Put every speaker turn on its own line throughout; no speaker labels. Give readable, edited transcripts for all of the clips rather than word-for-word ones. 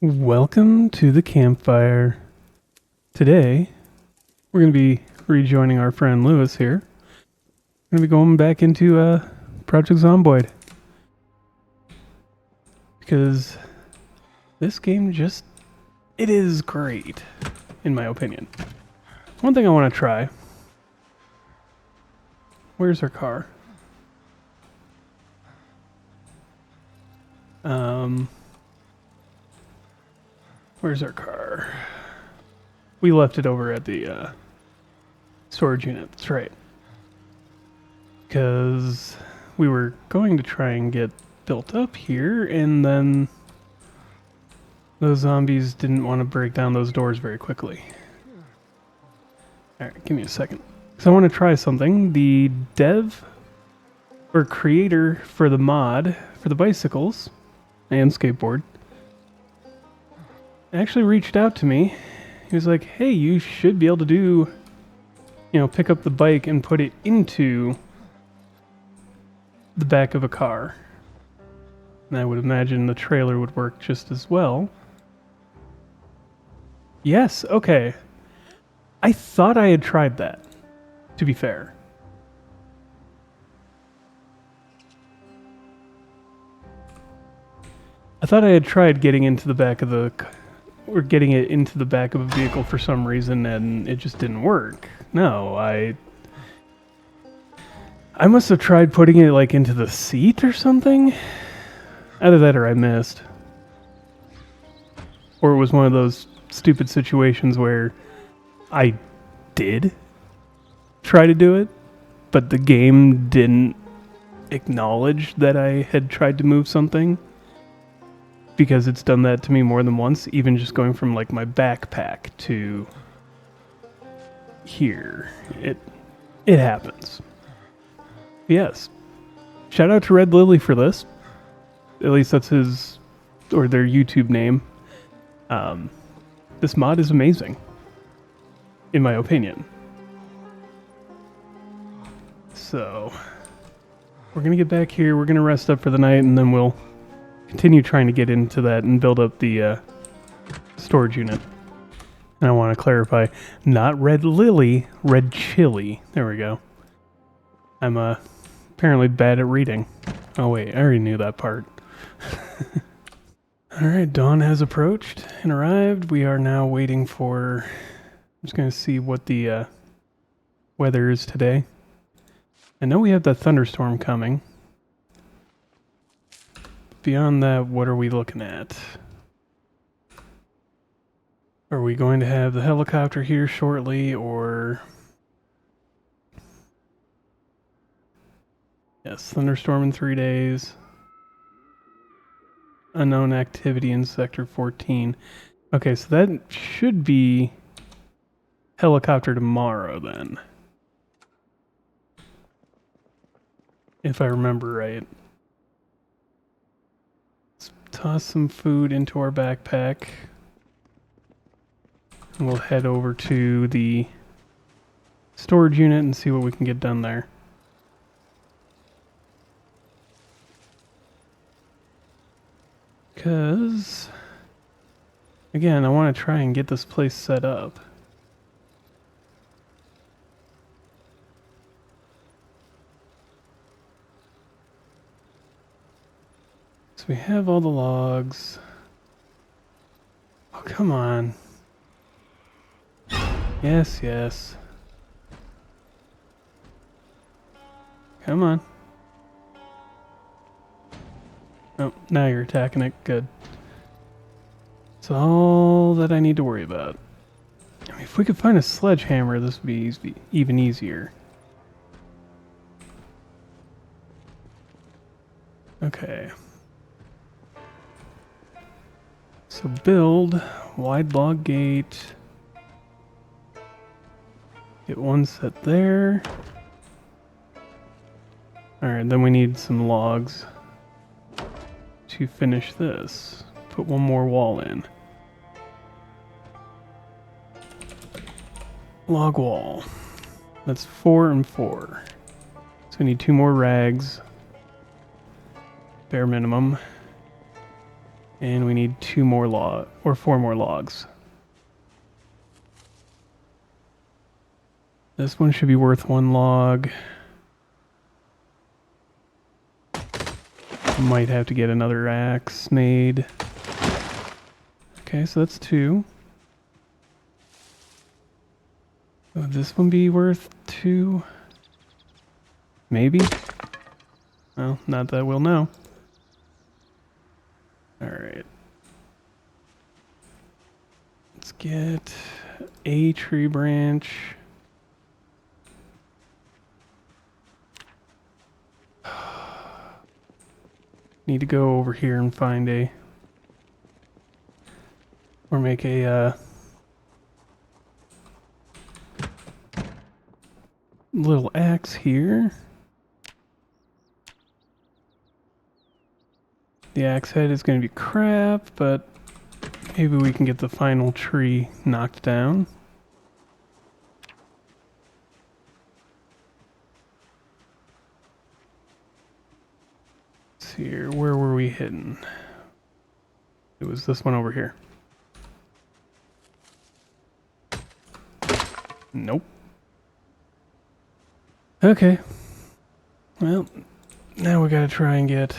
Welcome to the campfire. Today, we're going to be rejoining our friend Lewis here. We're going to be going back into Project Zomboid. Because this game it is great, in my opinion. One thing I want to try. Where's our car? Where's our car? We left it over at the storage unit, that's right. Because we were going to try and get built up here, and then those zombies didn't want to break down those doors very quickly. Alright, give me a second. So I want to try something. The dev or creator for the mod for the bicycles and skateboard actually reached out to me. He was like, hey, you should be able to do, pick up the bike and put it into the back of a car. And I would imagine the trailer would work just as well. Yes, okay. I thought I had tried that, to be fair. I thought I had tried getting into the back of getting it into the back of a vehicle for some reason, and it just didn't work. No, I must have tried putting it like into the seat or something. Either that or I missed. Or it was one of those stupid situations where I did try to do it, but the game didn't acknowledge that I had tried to move something. Because it's done that to me more than once, even just going from like my backpack to here. It happens. Yes. Shout out to Red Lily for this. At least that's his or their YouTube name. This mod is amazing, in my opinion. So we're gonna get back here, we're gonna rest up for the night, and then we'll continue trying to get into that and build up the storage unit. And I want to clarify, not Red Lily, Red Chili. There we go. I'm apparently bad at reading. Oh wait, I already knew that part. Alright, dawn has approached and arrived. We are now waiting for... I'm just going to see what the weather is today. I know we have that thunderstorm coming. Beyond that, what are we looking at? Are we going to have the helicopter here shortly, or... Yes, thunderstorm in 3 days. Unknown activity in Sector 14. Okay, so that should be helicopter tomorrow, then. If I remember right. Toss some food into our backpack. And we'll head over to the storage unit and see what we can get done there. Because, again, I want to try and get this place set up. So we have all the logs. Oh, come on. Yes, yes. Come on. Oh, now you're attacking it. Good. That's all that I need to worry about. I mean, if we could find a sledgehammer, this would be even easier. Okay. So build wide log gate. Get one set there. Alright, then we need some logs to finish this. Put one more wall in. Log wall. That's 4 and 4. So we need 2 more rags. Bare minimum. And we need 4 more logs. This one should be worth 1 log. Might have to get another axe made. Okay, so that's 2. Would this one be worth 2? Maybe? Well, not that we'll know. Alright. Let's get a tree branch. Need to go over here and find or make a little axe here. The axe head is going to be crap, but maybe we can get the final tree knocked down. Let's see here, where were we hidden? It was this one over here. Nope. Okay. Well, now we gotta try and get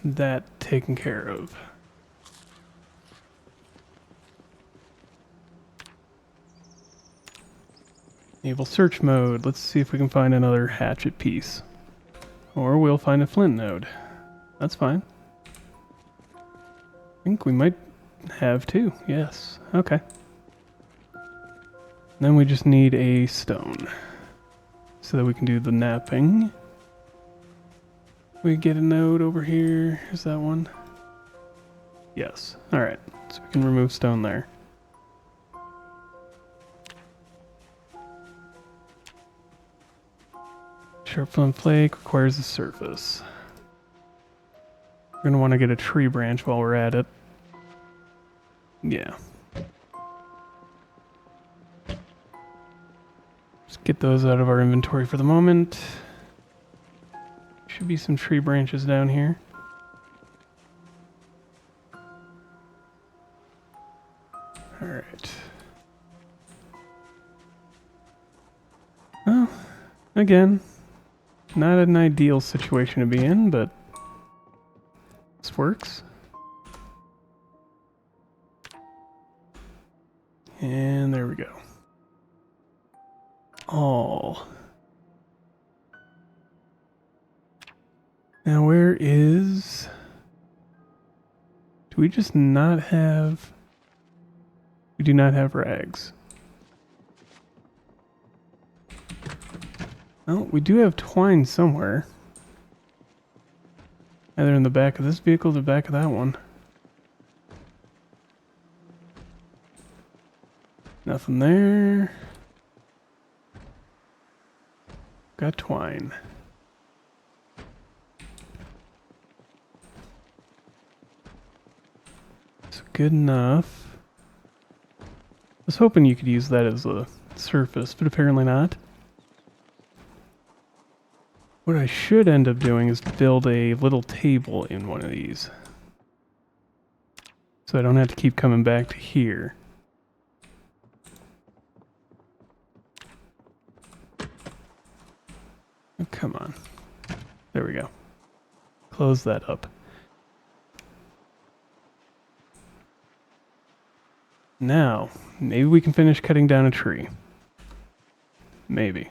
that taken care of. Enable search mode. Let's see if we can find another hatchet piece. Or we'll find a flint node. That's fine. I think we might have 2. Yes. Okay. Then we just need a stone so that we can do the napping. We get a node over here. Is that one? Yes. Alright. So we can remove stone there. Sharp flint flake requires a surface. We're going to want to get a tree branch while we're at it. Yeah. Just get those out of our inventory for the moment. Should be some tree branches down here. Alright. Well, again, not an ideal situation to be in, but this works. And there we go. All. Now where is... Do we just not have... We do not have rags. Well, we do have twine somewhere. Either in the back of this vehicle or the back of that one. Nothing there. Got twine. It's good enough. I was hoping you could use that as a surface, but apparently not. What I should end up doing is build a little table in one of these. So I don't have to keep coming back to here. Oh, come on. There we go. Close that up. Now, maybe we can finish cutting down a tree. Maybe.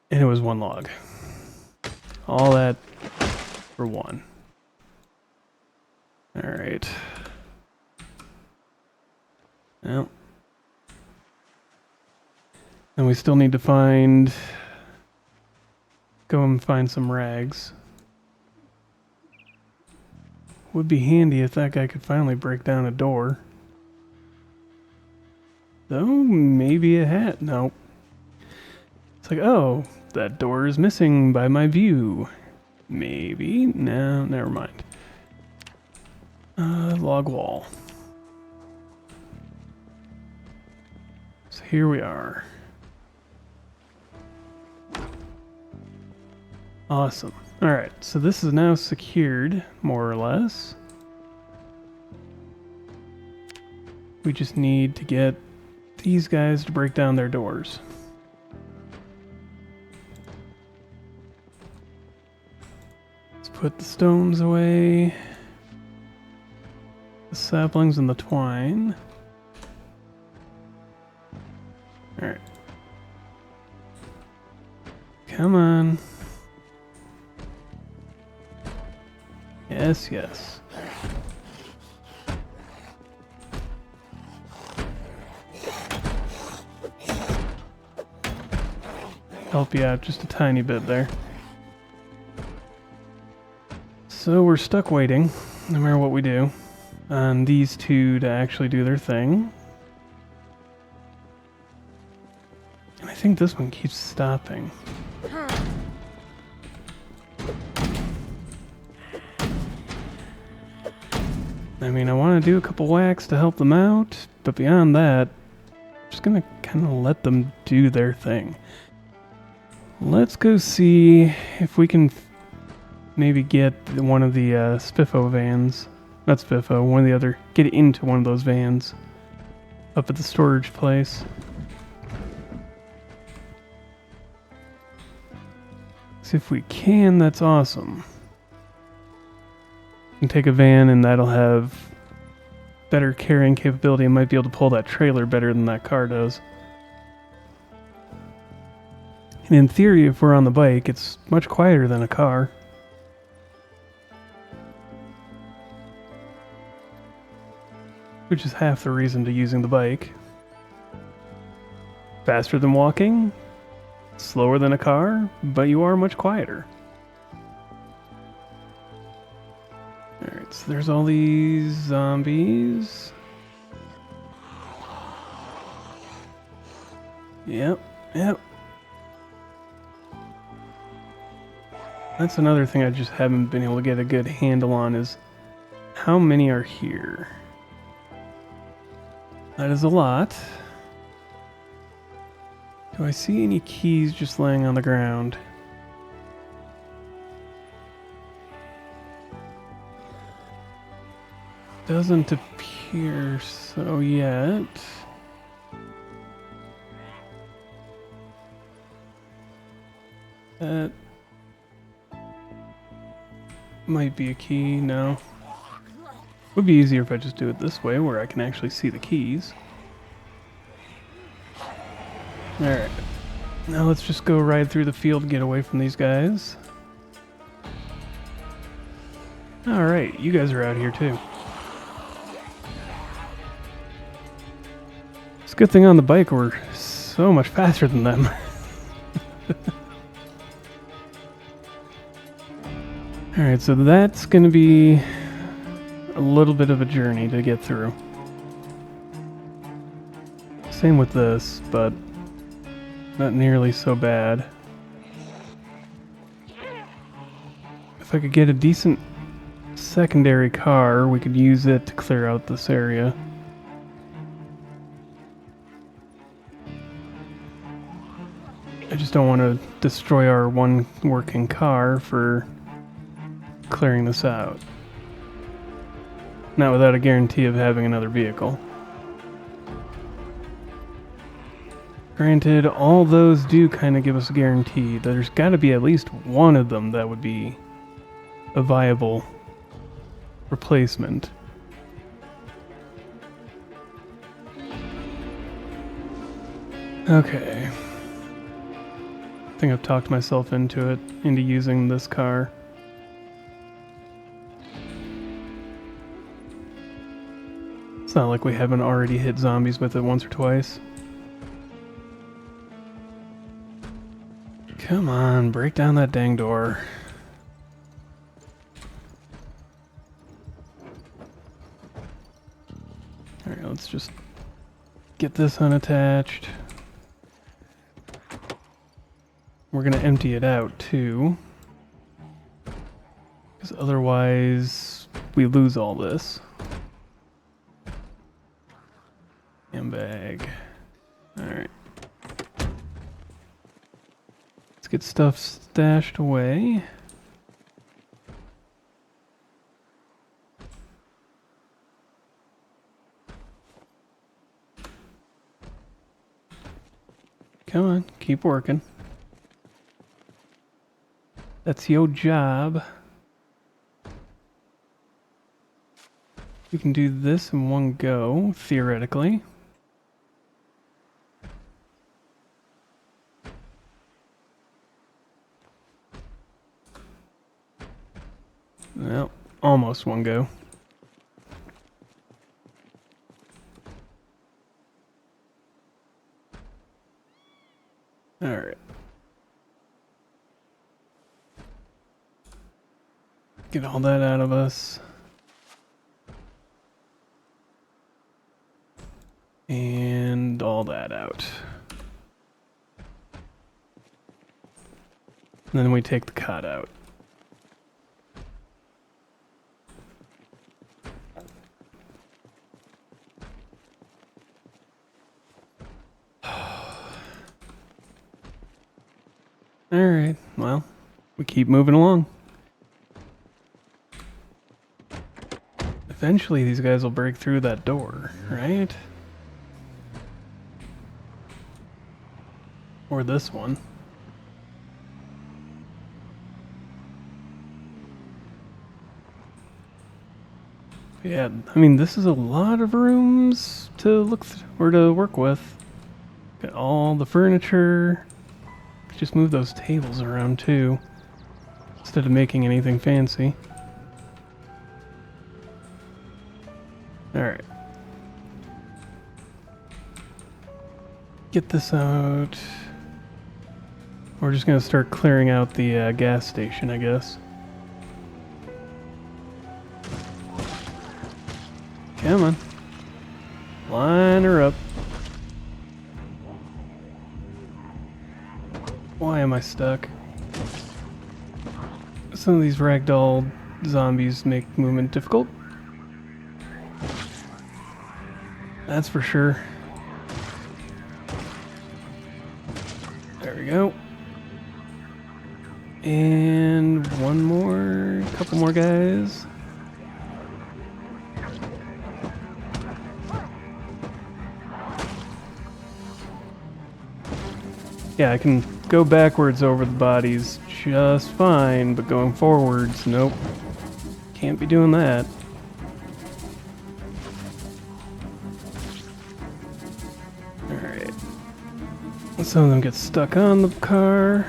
And it was 1 log. All that for 1. Alright. Well. And we still need to go and find some rags. Would be handy if that guy could finally break down a door. Though, maybe a hat. Nope. It's like, oh, that door is missing by my view. Maybe. No, never mind. Log wall. So here we are. Awesome. Alright, so this is now secured, more or less. We just need to get these guys to break down their doors. Let's put the stones away. The saplings and the twine. Alright. Come on. Yes, yes. Help you out just a tiny bit there. So we're stuck waiting, no matter what we do, on these two to actually do their thing. And I think this one keeps stopping. I mean, I want to do a couple whacks to help them out, but beyond that, I'm just gonna kind of let them do their thing. Let's go see if we can maybe get one of the Spiffo vans. Not Spiffo, one of the other. Get into one of those vans up at the storage place. See if we can, that's awesome. And take a van and that'll have better carrying capability and might be able to pull that trailer better than that car does. And in theory, if we're on the bike, it's much quieter than a car. Which is half the reason to using the bike. Faster than walking, slower than a car, but you are much quieter. Alright, so there's all these zombies. Yep. That's another thing I just haven't been able to get a good handle on is how many are here. That is a lot. Do I see any keys just laying on the ground? Doesn't appear so yet. That might be a key, no. Would be easier if I just do it this way where I can actually see the keys. Alright. Now let's just go ride through the field and get away from these guys. Alright, you guys are out here too. It's a good thing on the bike we're so much faster than them. Alright, so that's gonna be a little bit of a journey to get through. Same with this, but not nearly so bad. If I could get a decent secondary car, we could use it to clear out this area. I just don't want to destroy our one working car for clearing this out. Not without a guarantee of having another vehicle. Granted, all those do kind of give us a guarantee. There's got to be at least one of them that would be a viable replacement. Okay. I think I've talked myself into using this car. It's not like we haven't already hit zombies with it once or twice. Come on, break down that dang door. Alright, let's just get this unattached. We're gonna empty it out too, because otherwise we lose all this. Handbag. Alright. Let's get stuff stashed away. Come on, keep working. That's your job. We can do this in one go, theoretically. Well, almost one go. Alright. Get all that out of us. And all that out. And then we take the cot out. Alright, well, we keep moving along. Eventually these guys will break through that door, right? Or this one. Yeah, I mean, this is a lot of rooms to look or to work with. Got all the furniture. Just move those tables around too, instead of making anything fancy. Alright. Get this out. We're just gonna start clearing out the gas station, I guess. Come on. Line her up. Why am I stuck? Some of these ragdoll zombies make movement difficult. That's for sure. There we go. And one more, couple more guys. Yeah, I can go backwards over the bodies just fine, but going forwards, nope. Can't be doing that. Alright. Some of them get stuck on the car.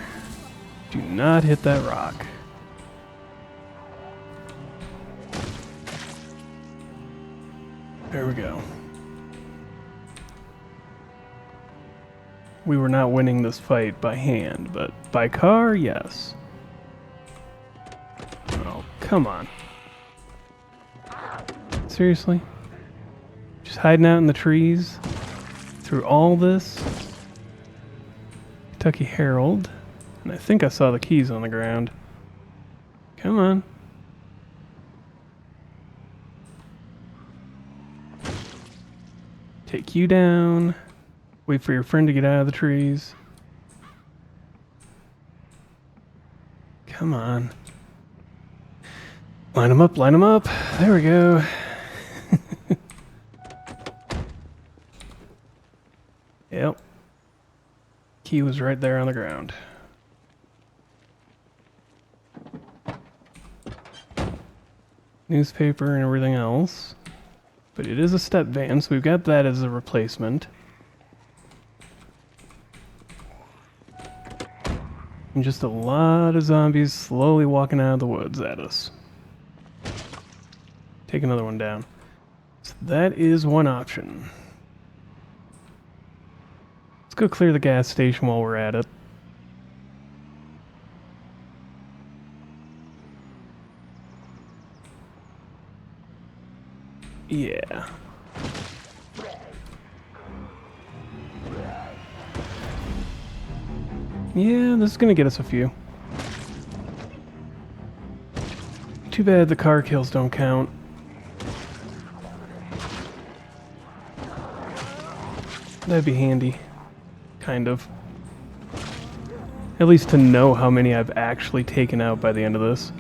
Do not hit that rock. There we go. We were not winning this fight by hand, but by car, yes. Oh, come on. Seriously? Just hiding out in the trees? Through all this? Kentucky Herald. And I think I saw the keys on the ground. Come on. Take you down. Wait for your friend to get out of the trees. Come on. Line them up, line them up. There we go. Yep. Key was right there on the ground. Newspaper and everything else. But it is a step van, so we've got that as a replacement. And just a lot of zombies slowly walking out of the woods at us. Take another one down. So that is one option. Let's go clear the gas station while we're at it. Yeah. Yeah, this is gonna get us a few. Too bad the car kills don't count. That'd be handy. Kind of. At least to know how many I've actually taken out by the end of this.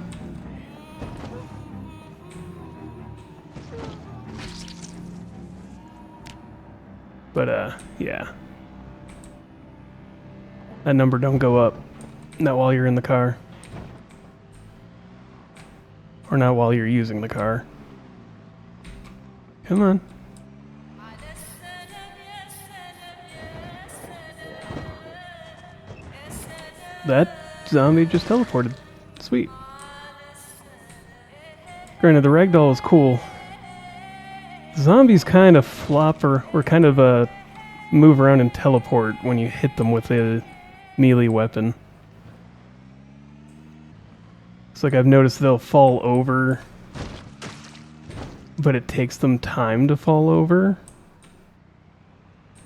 But, yeah. That number don't go up. Not while you're in the car. Or not while you're using the car. Come on. That zombie just teleported. Sweet. Granted, the ragdoll is cool. Zombies kind of flop or kind of move around and teleport when you hit them with a melee weapon. It's like I've noticed they'll fall over, but it takes them time to fall over.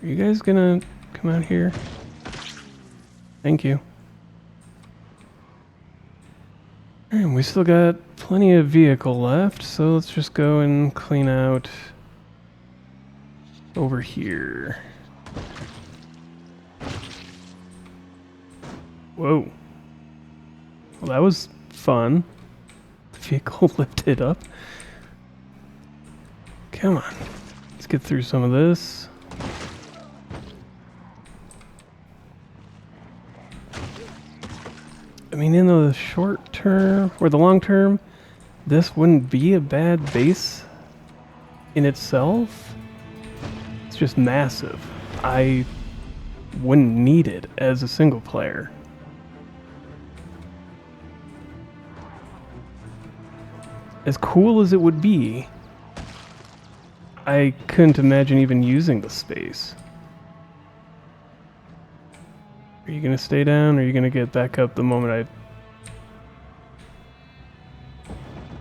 Are you guys gonna come out here? Thank you. And we still got plenty of vehicle left, so let's just go and clean out over here. Whoa. Well, that was fun. The vehicle lifted up. Come on. Let's get through some of this. I mean, in the short term, or the long term, this wouldn't be a bad base in itself. It's just massive. I wouldn't need it as a single player. As cool as it would be, I couldn't imagine even using the space. Are you gonna stay down, or are you gonna get back up the moment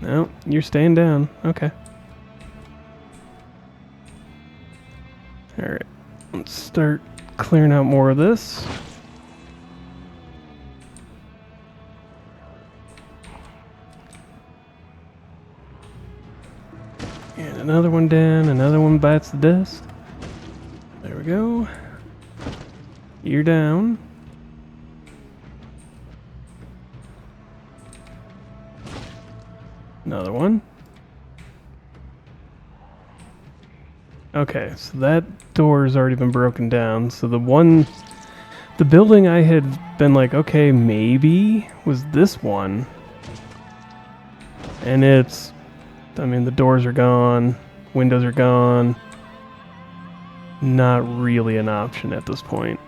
I... No, you're staying down. Okay. Alright, let's start clearing out more of this. And another one down, another one bites the dust. There we go. You're down. Another one. Okay, so that door's already been broken down. So the building I had been like, okay, maybe was this one. And it's, I mean, the doors are gone, windows are gone. Not really an option at this point.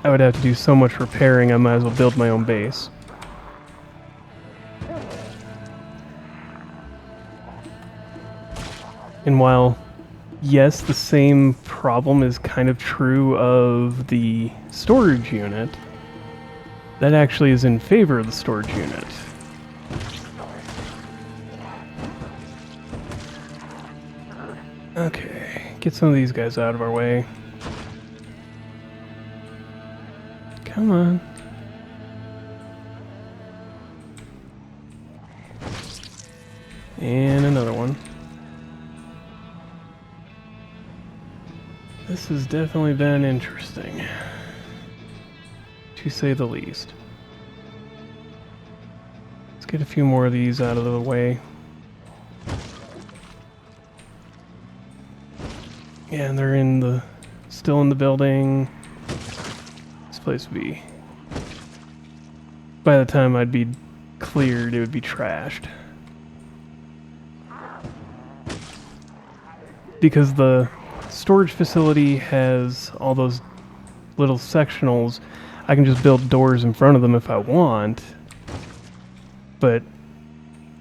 I would have to do so much repairing, I might as well build my own base. And while, yes, the same problem is kind of true of the storage unit, that actually is in favor of the storage unit. Okay, get some of these guys out of our way. Come on. And another one. This has definitely been interesting, to say the least. Let's get a few more of these out of the way. Yeah, and they're still in the building. This place would be, by the time I'd be cleared, it would be trashed. Because the storage facility has all those little sectionals, I can just build doors in front of them if I want. But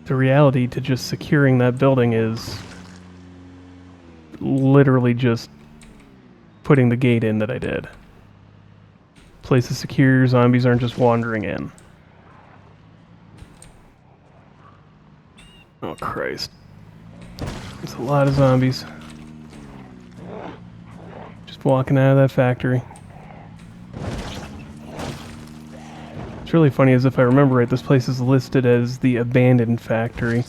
the reality to just securing that building is literally just putting the gate in that I did. Place is secure, zombies aren't just wandering in. Oh Christ. It's a lot of zombies. Just walking out of that factory. What's really funny is, if I remember right, this place is listed as the abandoned factory.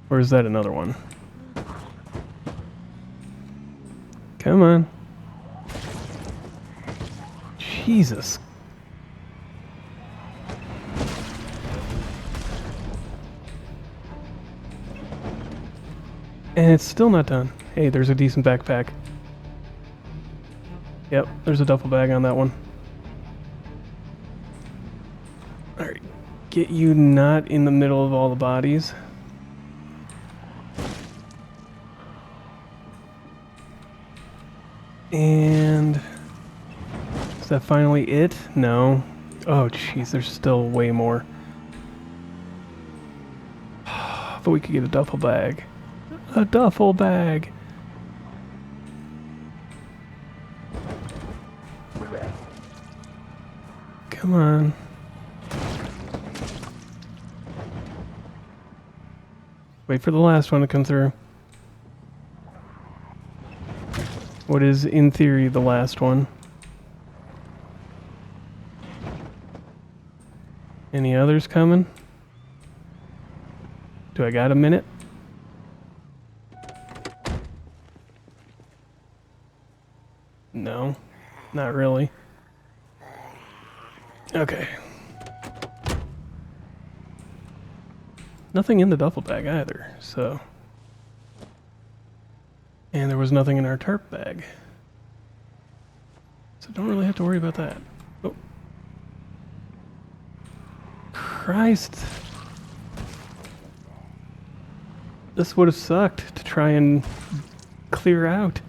Or is that another one? Come on. Jesus. And it's still not done. Hey, there's a decent backpack. Yep, there's a duffel bag on that one. Alright, get you not in the middle of all the bodies. And is that finally it? No. Oh jeez, there's still way more. But we could get a duffel bag. A duffel bag! Come on. Wait for the last one to come through. What is, in theory, the last one? Any others coming? Do I got a minute? No, not really. Okay. Nothing in the duffel bag either, so... And there was nothing in our tarp bag. So don't really have to worry about that. Oh. Christ. This would have sucked to try and clear out.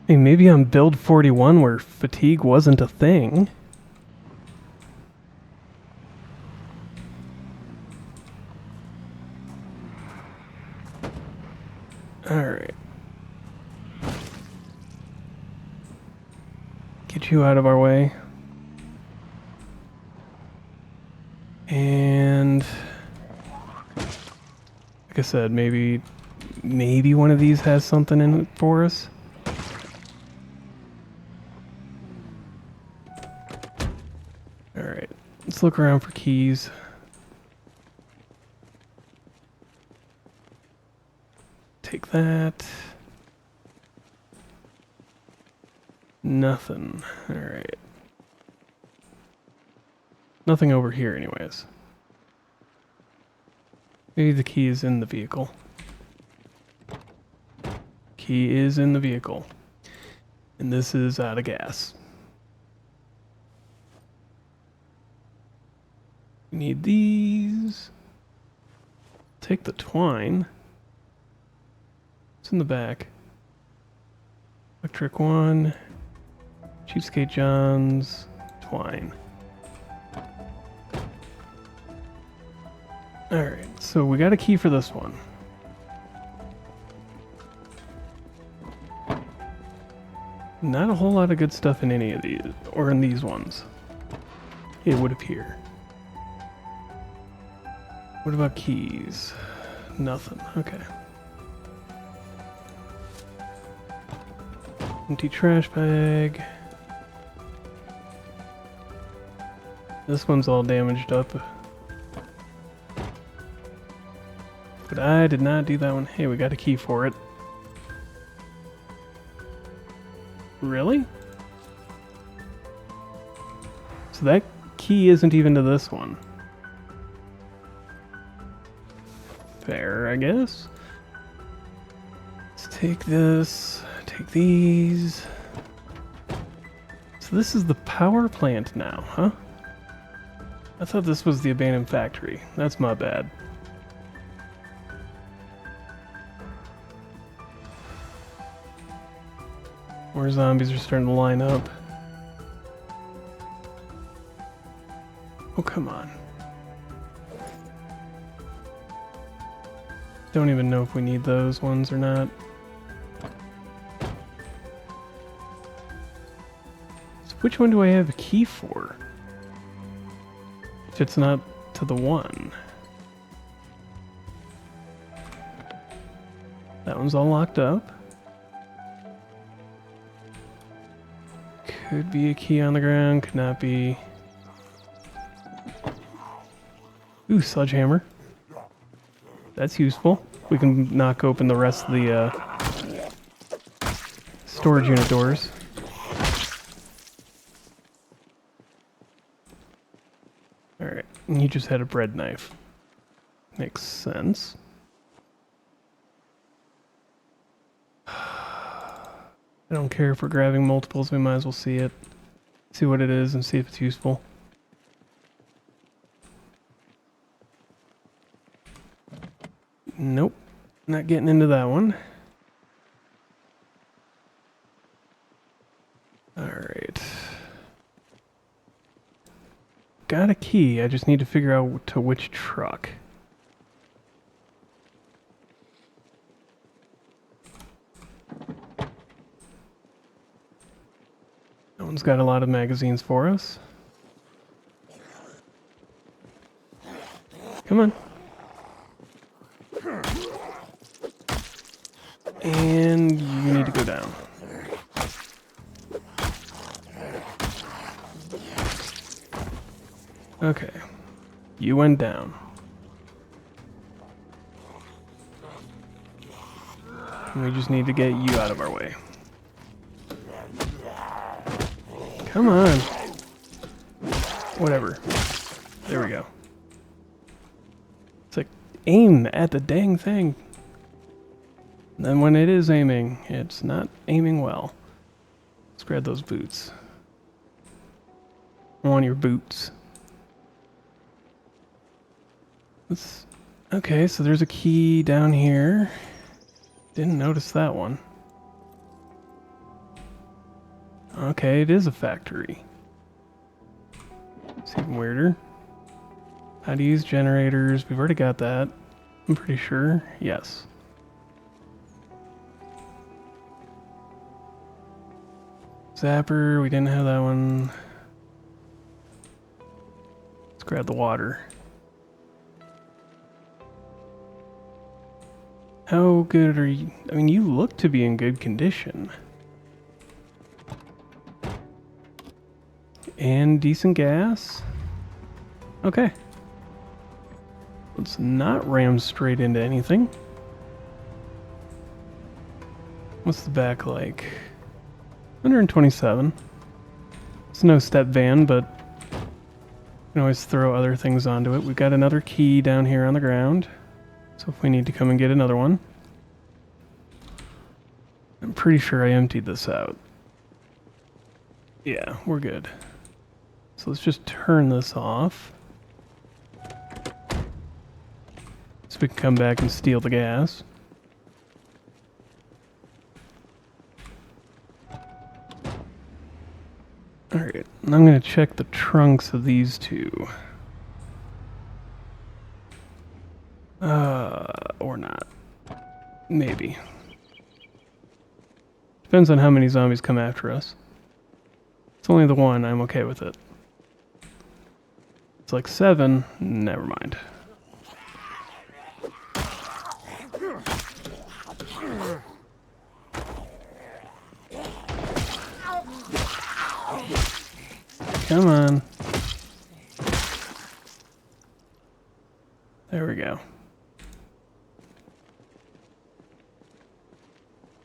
I mean, maybe on build 41 where fatigue wasn't a thing. Alright. Get you out of our way. And like I said, maybe one of these has something in it for us. Alright, let's look around for keys. Take that. Nothing. Alright. Nothing over here anyways. Maybe the key is in the vehicle. Key is in the vehicle. And this is out of gas. We need these. Take the twine. It's in the back. Electric one. Cheapskate John's. Twine. Alright, so we got a key for this one. Not a whole lot of good stuff in any of these, or in these ones. It would appear. What about keys? Nothing, okay. Empty trash bag. This one's all damaged up. But I did not do that one. Hey, we got a key for it. Really? So that key isn't even to this one. Fair, I guess. Let's take this, take these. So this is the power plant now, huh? I thought this was the abandoned factory. That's my bad. More zombies are starting to line up. Oh, come on. Don't even know if we need those ones or not. So which one do I have a key for? If it's not to the one. That one's all locked up. Could be a key on the ground, could not be. Ooh, sledgehammer. That's useful. We can knock open the rest of the storage unit doors. Alright, and you just had a bread knife. Makes sense. I don't care if we're grabbing multiples, we might as well see it. See what it is and see if it's useful. Nope, not getting into that one. Alright. Got a key, I just need to figure out to which truck. That one's got a lot of magazines for us. Come on. And you need to go down. Okay. You went down. And we just need to get you out of our way. Come on. Whatever. There we go. It's like, aim at the dang thing. And then when it is aiming, it's not aiming well. Let's grab those boots. I want your boots. Okay, so there's a key down here. Didn't notice that one. Okay, it is a factory. It's even weirder. How to use generators. We've already got that. I'm pretty sure. Yes. Zapper, we didn't have that one. Let's grab the water. How good are you? I mean, you look to be in good condition. And decent gas. Okay. Let's not ram straight into anything. What's the back like? 127. It's no step van, but you can always throw other things onto it. We've got another key down here on the ground. So if we need to come and get another one. I'm pretty sure I emptied this out. Yeah, we're good. So let's just turn this off. So we can come back and steal the gas. Alright, I'm going to check the trunks of these two. Or not. Maybe. Depends on how many zombies come after us. It's only the one, I'm okay with it. It's like 7, never mind. Come on. There we go.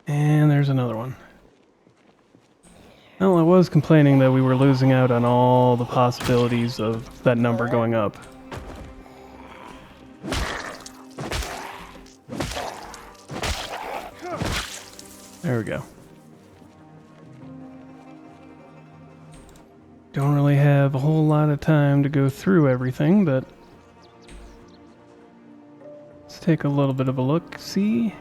And there's another one. Well, I was complaining that we were losing out on all the possibilities of that number going up. There we go. Don't really have a whole lot of time to go through everything, but let's take a little bit of a look, see?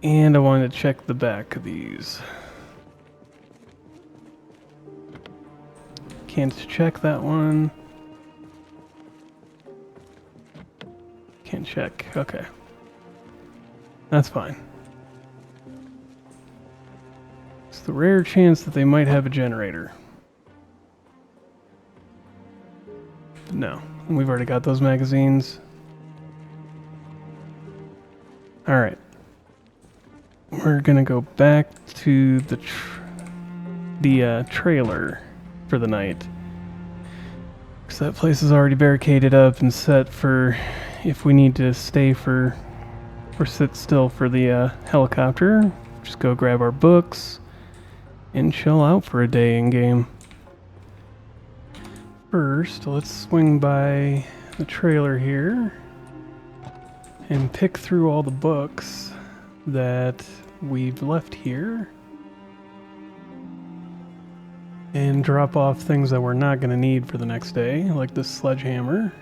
And I wanted to check the back of these. Can't check that one. Can't check. Okay. That's fine. It's the rare chance that they might have a generator. No. We've already got those magazines. Alright. We're gonna go back to the trailer for the night. Because that place is already barricaded up and set for if we need to stay for or sit still for the helicopter. Just go grab our books and chill out for a day in game. First, let's swing by the trailer here and pick through all the books that we've left here. And drop off things that we're not going to need for the next day, like this sledgehammer.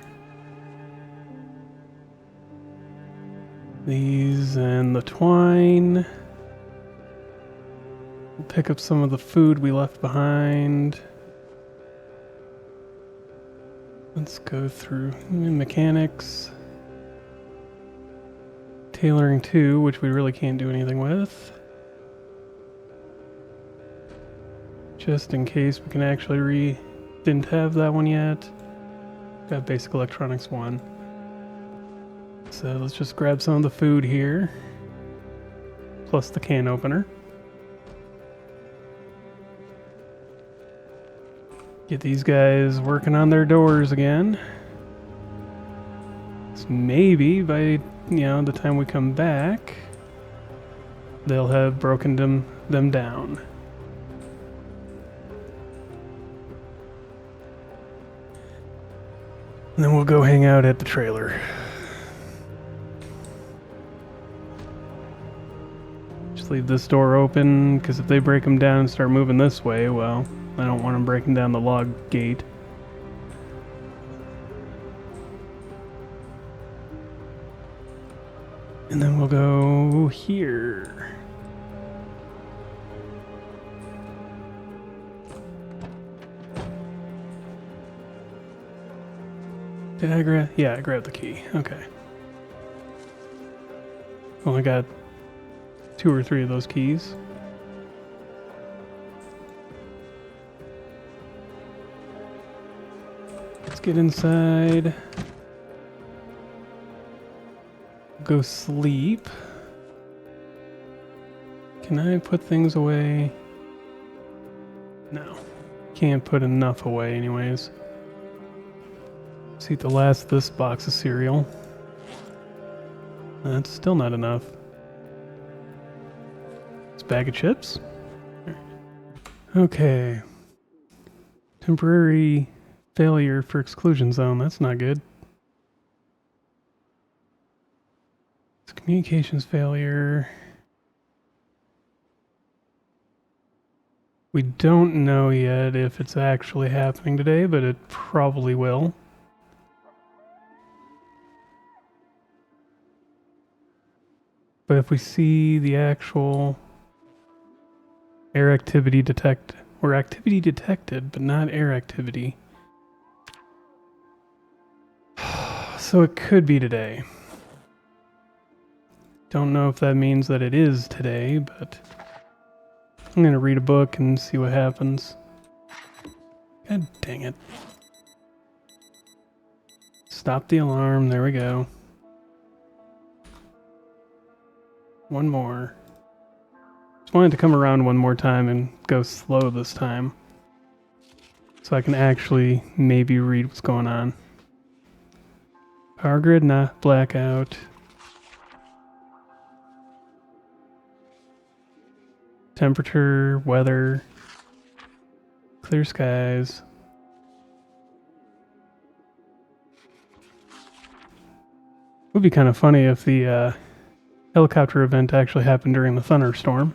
These and the twine. We'll pick up some of the food we left behind. Let's go through mechanics. Tailoring 2, which we really can't do anything with. Just in case we can actually didn't have that one yet. Got basic electronics 1. So let's just grab some of the food here. Plus the can opener. Get these guys working on their doors again. So maybe by, the time we come back, they'll have broken them down. And then we'll go hang out at the trailer. Just leave this door open, because if they break them down and start moving this way, well, I don't want them breaking down the log gate. And then we'll go here. Did I grab? Yeah, I grabbed the key. Okay. Only got 2 or 3 of those keys. Let's get inside. Go sleep. Can I put things away? No. Can't put enough away anyways. Let's eat the last of this box of cereal. That's still not enough. This bag of chips? Okay. Temporary failure for exclusion zone. That's not good. It's communications failure. We don't know yet if it's actually happening today, but it probably will. But if we see the actual air activity detected, or activity detected, but not air activity. So it could be today. Don't know if that means that it is today, but I'm going to read a book and see what happens. God dang it. Stop the alarm. There we go. One more. Just wanted to come around one more time and go slow this time. So I can actually maybe read what's going on. Power grid, nah. Blackout. Temperature, weather. Clear skies. Would be kind of funny if the helicopter event actually happened during the thunderstorm.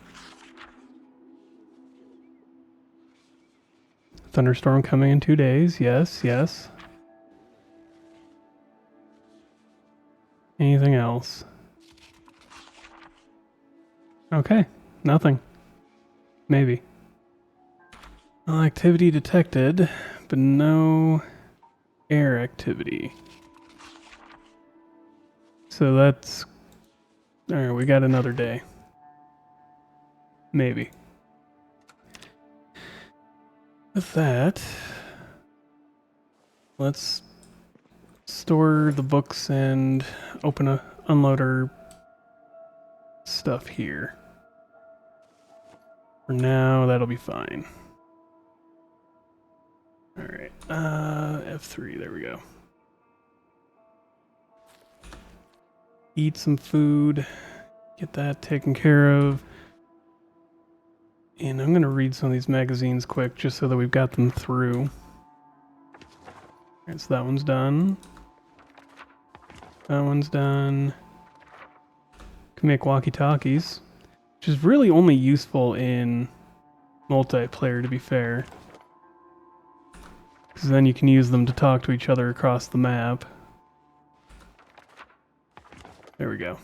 Thunderstorm coming in 2 days. Yes, yes. Anything else? Okay, nothing. Maybe. Well, activity detected, but no air activity. So that's... Alright, we got another day. Maybe. With that, let's store the books and unload our stuff here. For now, that'll be fine. Alright, F3, there we go. Eat some food, get that taken care of. And I'm going to read some of these magazines quick just so that we've got them through. Alright, so that one's done. That one's done. Can make walkie-talkies. which is really only useful in multiplayer, to be fair. Because then you can use them to talk to each other across the map. There we go.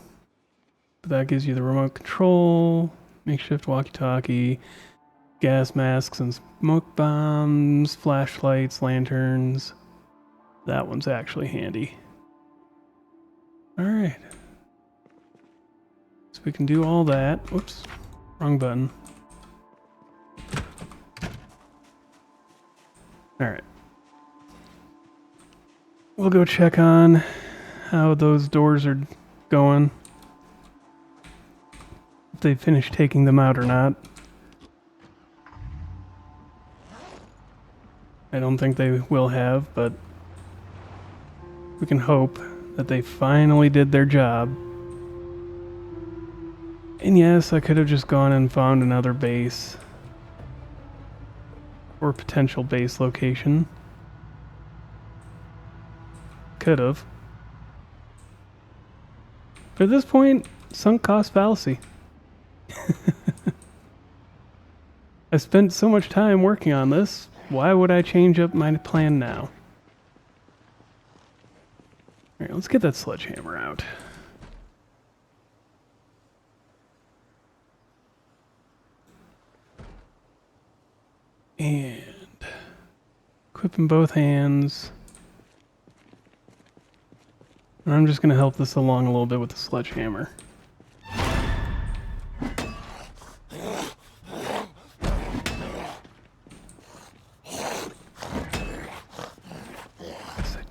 But that gives you the remote control, makeshift walkie-talkie, gas masks and smoke bombs, flashlights, lanterns. That one's actually handy. Alright. So we can do all that. Whoops. Wrong button. Alright. We'll go check on how those doors are going. If they finished taking them out or not. I don't think they will have, but we can hope that they finally did their job. And yes, I could have just gone and found another base. Or potential base location. Could have. But at this point, sunk cost fallacy. I spent so much time working on this. Why would I change up my plan now? Alright, let's get that sledgehammer out. And equip in both hands. And I'm just going to help this along a little bit with the sledgehammer.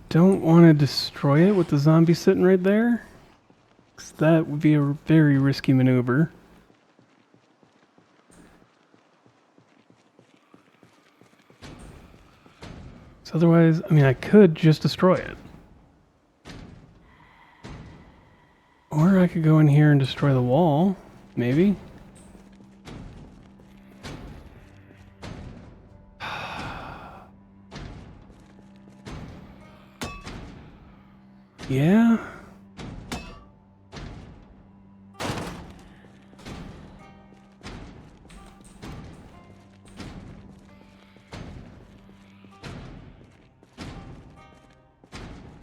Don't want to destroy it with the zombie sitting right there, because that would be a very risky maneuver. So otherwise, I mean, I could just destroy it. Or I could go in here and destroy the wall, maybe. Yeah.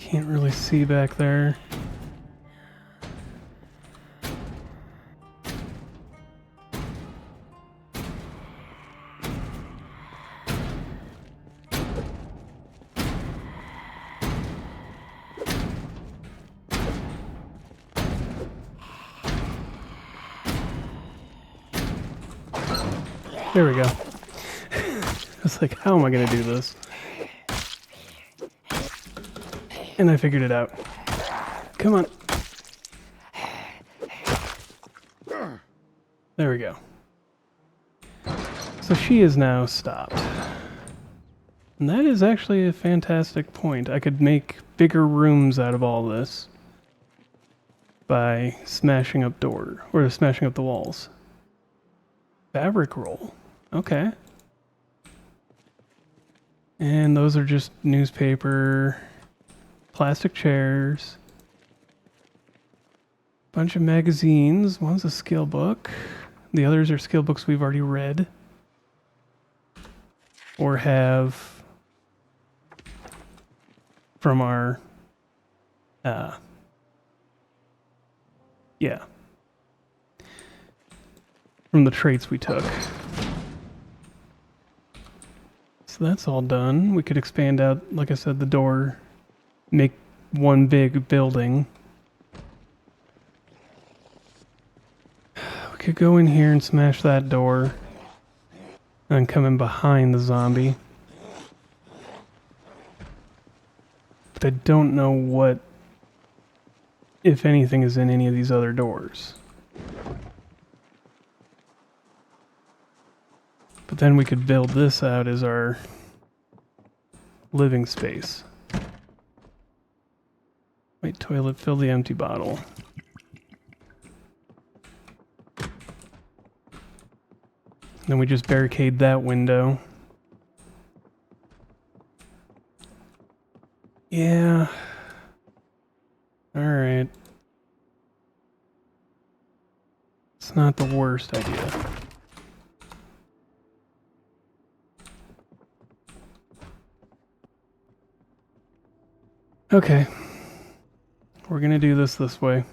Can't really see back there. There we go. I was like, how am I going to do this? And I figured it out. Come on. There we go. So she is now stopped. And that is actually a fantastic point. I could make bigger rooms out of all this by smashing up smashing up the walls. Fabric roll. Okay. And those are just newspaper, plastic chairs, bunch of magazines. One's a skill book. The others are skill books we've already read or have from our from the traits we took. So that's all done. We could expand out, like I said, the door, make one big building. We could go in here and smash that door and then come in behind the zombie. But I don't know what, if anything, is in any of these other doors. But then we could build this out as our living space. Wait, toilet, fill the empty bottle. Then we just barricade that window. Yeah. Alright. It's not the worst idea. Okay. We're gonna do this way.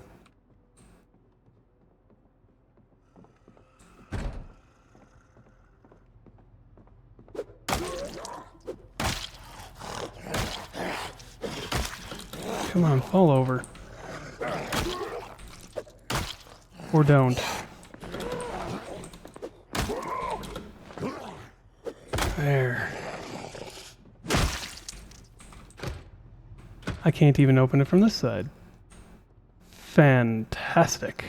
Come on, fall over. Or don't. There. I can't even open it from this side. Fantastic.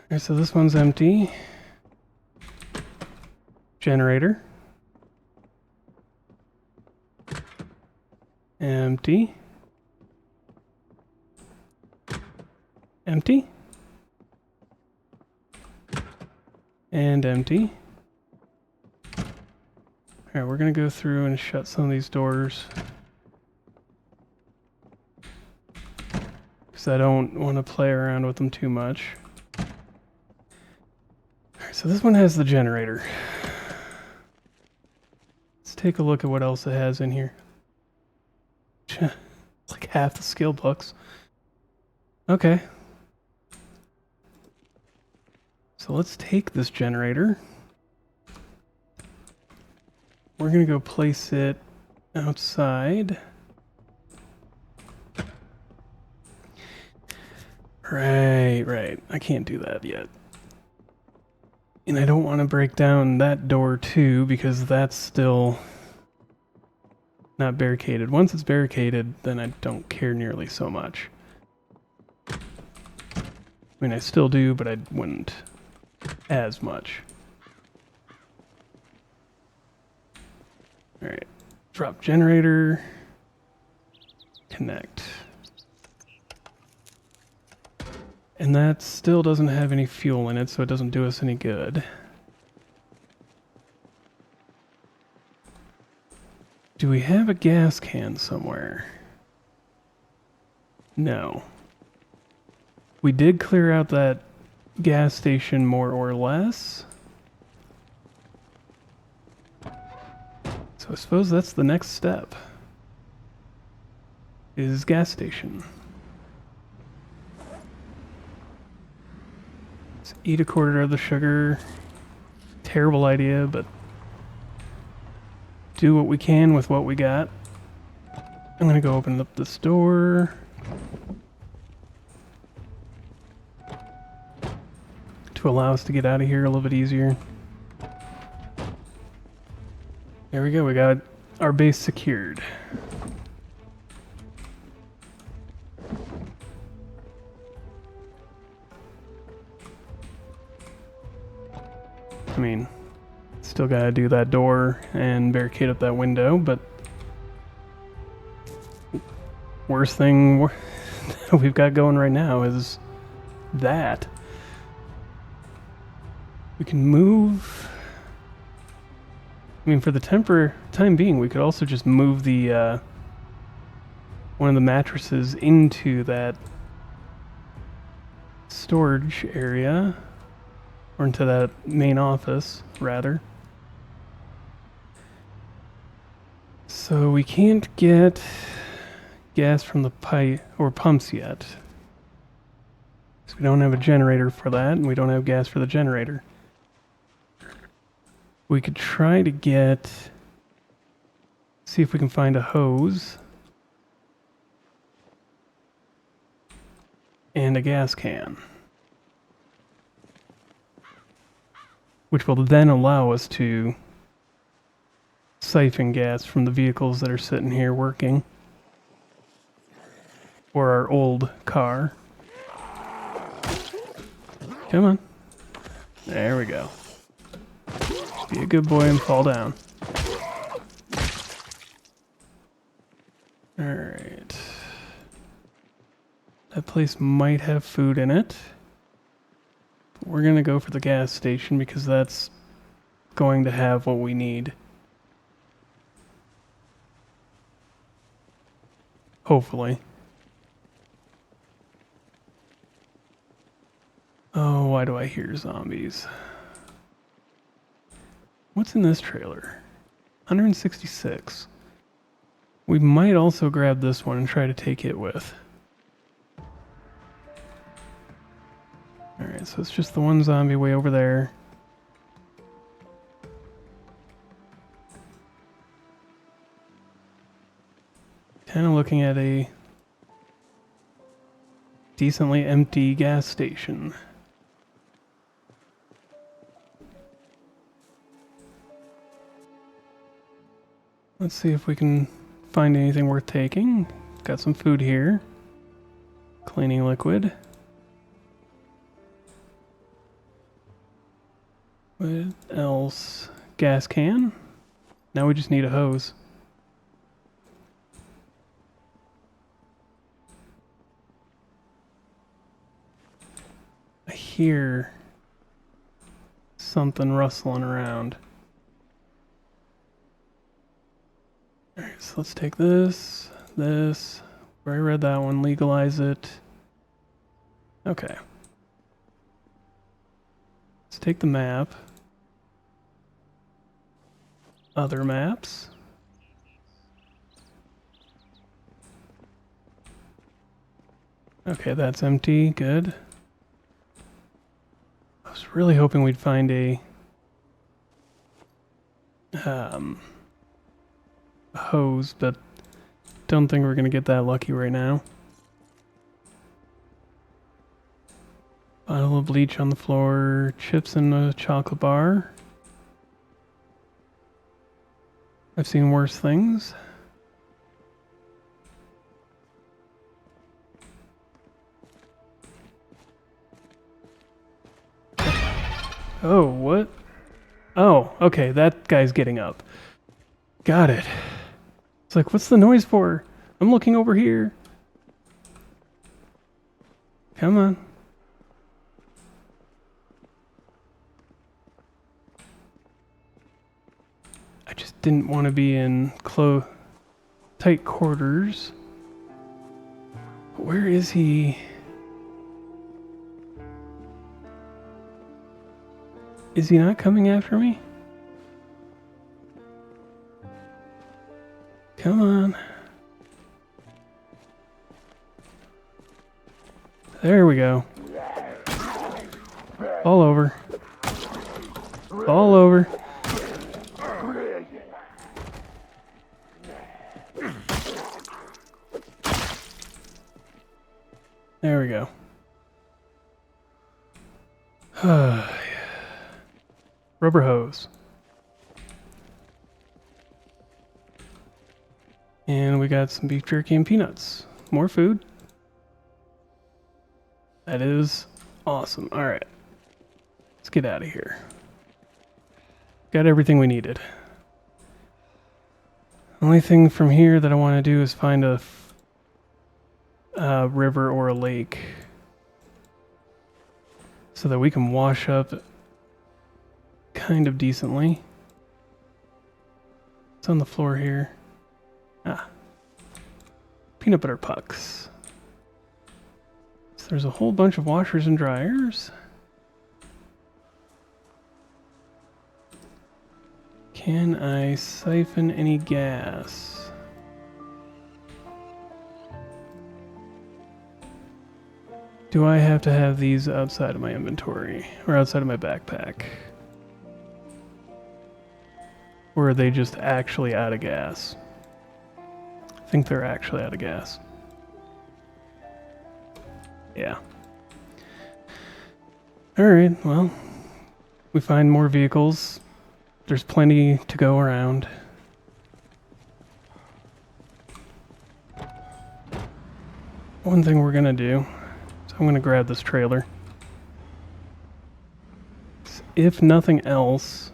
Alright, so this one's empty. Generator. Empty. Empty. And empty. Alright, we're gonna go through and shut some of these doors. Because I don't want to play around with them too much. Alright, so this one has the generator. Let's take a look at what else it has in here. It's like half the skill books. Okay. So let's take this generator. We're gonna go place it outside. Right. I can't do that yet. And I don't want to break down that door too, because that's still not barricaded. Once it's barricaded, then I don't care nearly so much. I mean, I still do, but I wouldn't as much. Alright, drop generator, connect. And that still doesn't have any fuel in it, so it doesn't do us any good. Do we have a gas can somewhere? No. We did clear out that gas station more or less. So I suppose that's the next step. Is gas station. Let's eat a quarter of the sugar. Terrible idea, but do what we can with what we got. I'm gonna go open up this door. To allow us to get out of here a little bit easier. There we go, we got our base secured. I mean, still gotta do that door and barricade up that window, but worst thing we've got going right now is that. We can move. I mean, for the time being, we could also just move the one of the mattresses into that storage area, or into that main office, rather. So we can't get gas from the pipe or pumps yet. So we don't have a generator for that, and we don't have gas for the generator. We could try to see if we can find a hose and a gas can, which will then allow us to siphon gas from the vehicles that are sitting here working, or our old car. Come on. There we go. Be a good boy and fall down. Alright. That place might have food in it. We're gonna go for the gas station because that's going to have what we need. Hopefully. I hear zombies. What's in this trailer? 166. We might also grab this one and try to take it with. Alright, so it's just the one zombie way over there. Kind of looking at a decently empty gas station. Let's see if we can find anything worth taking. Got some food here. Cleaning liquid. What else? Gas can. Now we just need a hose. I hear something rustling around. Alright, so let's take this. Where I read that one, legalize it. Okay. Let's take the map. Other maps. Okay, that's empty. Good. I was really hoping we'd find a hose, but don't think we're gonna get that lucky right now. Bottle of bleach on the floor, chips in a chocolate bar. I've seen worse things. Oh, what? Oh, okay, that guy's getting up. Got it. It's like, what's the noise for? I'm looking over here. Come on. I just didn't want to be in tight quarters. Where is he? Is he not coming after me? Come on. There we go. All over. All over. There we go. Rubber hose. And we got some beef jerky and peanuts. More food. That is awesome. Alright. Let's get out of here. Got everything we needed. Only thing from here that I want to do is find a river or a lake so that we can wash up kind of decently. It's on the floor here. Ah. Peanut butter pucks. So there's a whole bunch of washers and dryers. Can I siphon any gas? Do I have to have these outside of my inventory or outside of my backpack? Or are they just actually out of gas? I think they're actually out of gas. Yeah. Alright, well, we find more vehicles. There's plenty to go around. One thing we're gonna do, so I'm gonna grab this trailer. If nothing else,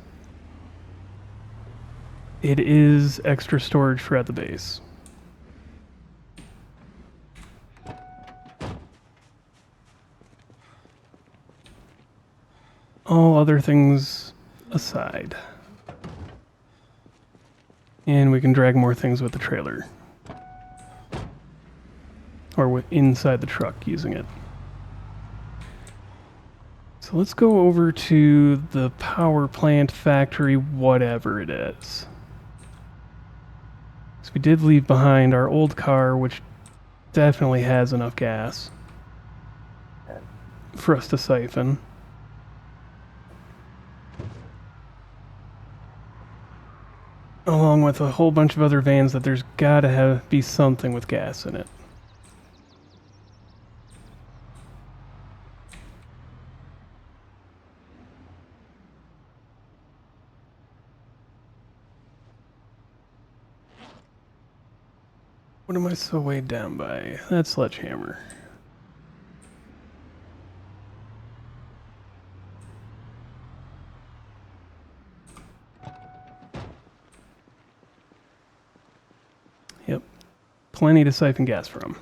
it is extra storage for at the base. All other things aside. And we can drag more things with the trailer. Or inside the truck using it. So let's go over to the power plant factory, whatever it is. So we did leave behind our old car, which definitely has enough gas for us to siphon. Along with a whole bunch of other vans that there's gotta be something with gas in it. What am I so weighed down by? That sledgehammer. Yep. Plenty to siphon gas from.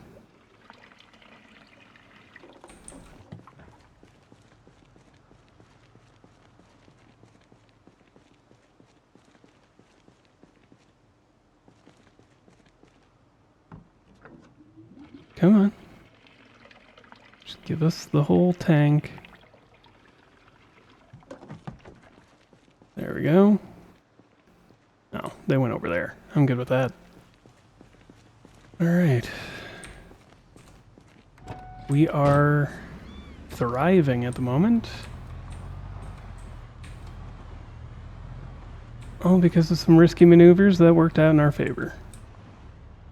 Come on. Just give us the whole tank. There we go. Oh, they went over there. I'm good with that. Alright. We are thriving at the moment. All because of some risky maneuvers that worked out in our favor.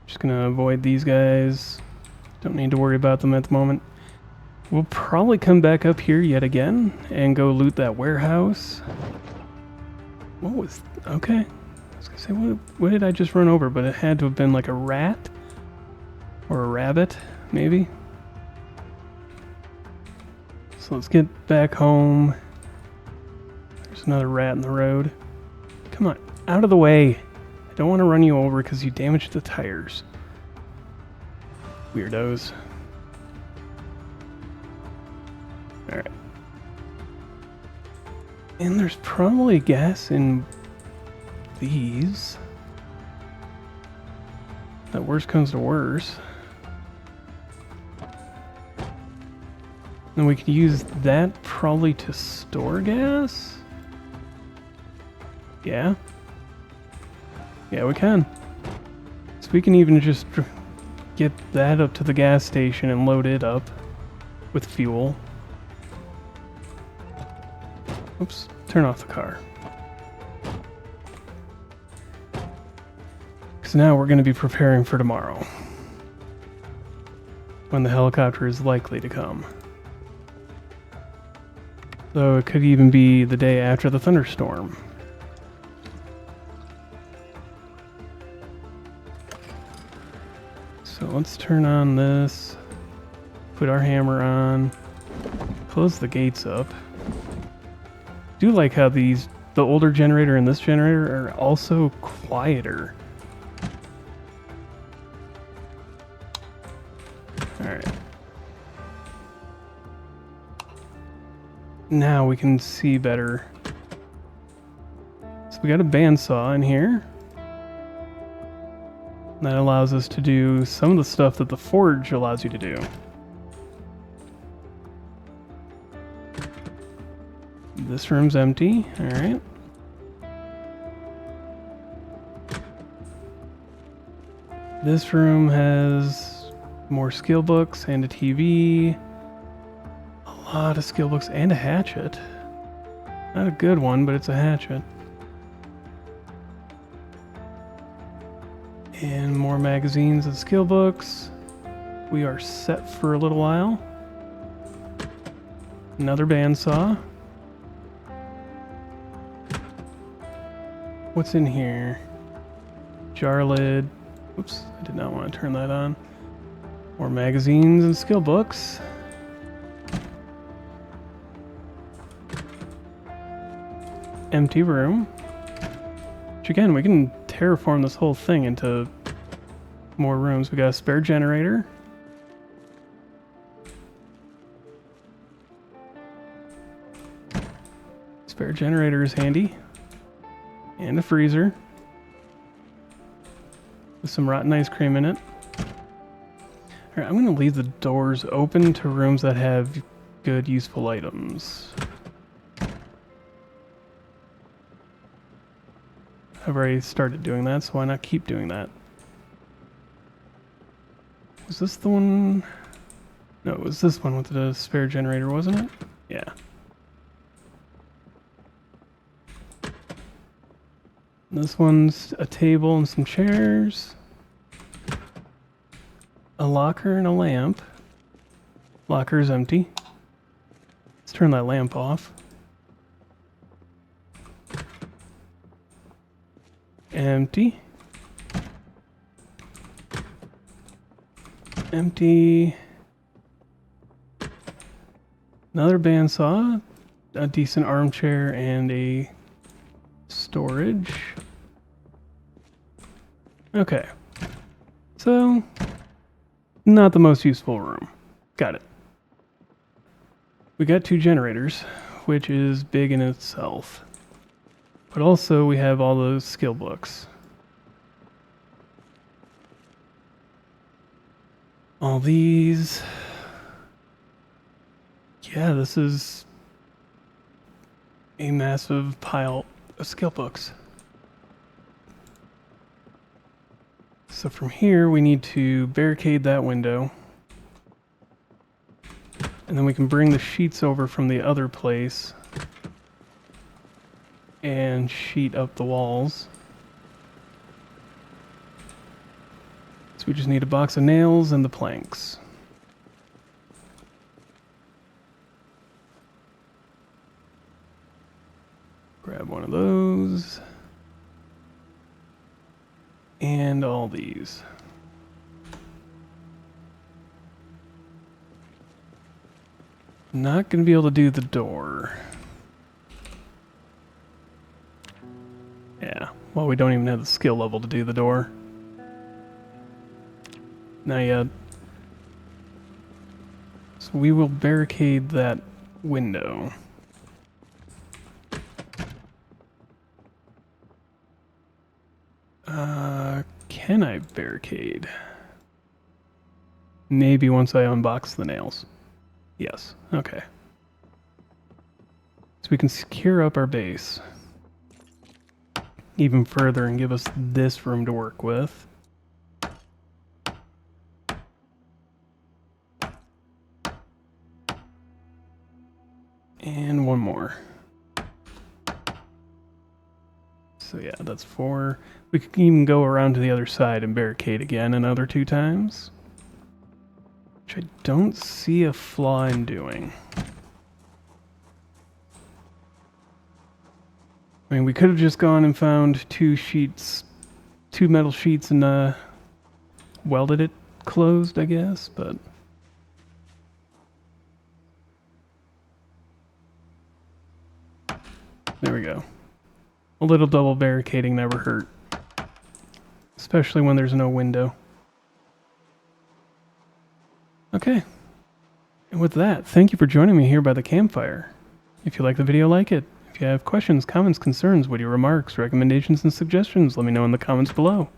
Just gonna avoid these guys. Don't need to worry about them at the moment. We'll probably come back up here yet again and go loot that warehouse. What was... Okay. I was gonna say, what did I just run over? But it had to have been like a rat? Or a rabbit, maybe? So let's get back home. There's another rat in the road. Come on, out of the way. I don't want to run you over because you damaged the tires. Weirdos. Alright. And there's probably gas in these. That worst comes to worst. Then we could use that probably to store gas? Yeah. Yeah, we can. So we can even just get that up to the gas station and load it up with fuel. Oops, turn off the car. Because now we're going to be preparing for tomorrow, when the helicopter is likely to come. So it could even be the day after the thunderstorm. So let's turn on this, put our hammer on, close the gates up. Do like how the older generator and this generator are also quieter. Alright. Now we can see better. So we got a bandsaw in here. That allows us to do some of the stuff that the forge allows you to do. This room's empty, alright. This room has more skill books and a TV. A lot of skill books and a hatchet. Not a good one, but it's a hatchet. And more magazines and skill books. We are set for a little while. Another bandsaw. What's in here? Jar lid. Oops, I did not want to turn that on. More magazines and skill books. Empty room. Which again, we can terraform this whole thing into more rooms. We got a spare generator. Spare generator is handy. And a freezer. With some rotten ice cream in it. Alright, I'm going to leave the doors open to rooms that have good, useful items. I've already started doing that, so why not keep doing that? Was this the one? No, it was this one with the spare generator, wasn't it? Yeah. This one's a table and some chairs. A locker and a lamp. Locker's empty. Let's turn that lamp off. Empty. Empty. Another bandsaw, a decent armchair, and a storage. Okay. So, not the most useful room. Got it. We got 2 generators, which is big in itself. But also we have all those skill books. All these. Yeah, this is a massive pile of skill books. So from here we need to barricade that window. And then we can bring the sheets over from the other place and sheet up the walls. So we just need a box of nails and the planks. Grab one of those. And all these. Not going to be able to do the door. Yeah, well, we don't even have the skill level to do the door. Not yet. So we will barricade that window. Can I barricade? Maybe once I unbox the nails. Yes, okay. So we can secure up our base even further and give us this room to work with. And one more. So yeah, that's 4. We could even go around to the other side and barricade again another 2 times. Which I don't see a flaw in doing. I mean, we could have just gone and found 2 metal sheets and welded it closed, I guess, but... There we go. A little double barricading never hurt. Especially when there's no window. Okay. And with that, thank you for joining me here by the campfire. If you like the video, like it. If you have questions, comments, concerns, witty remarks, recommendations, and suggestions, let me know in the comments below.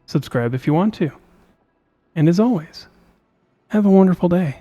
Subscribe if you want to. And as always, have a wonderful day.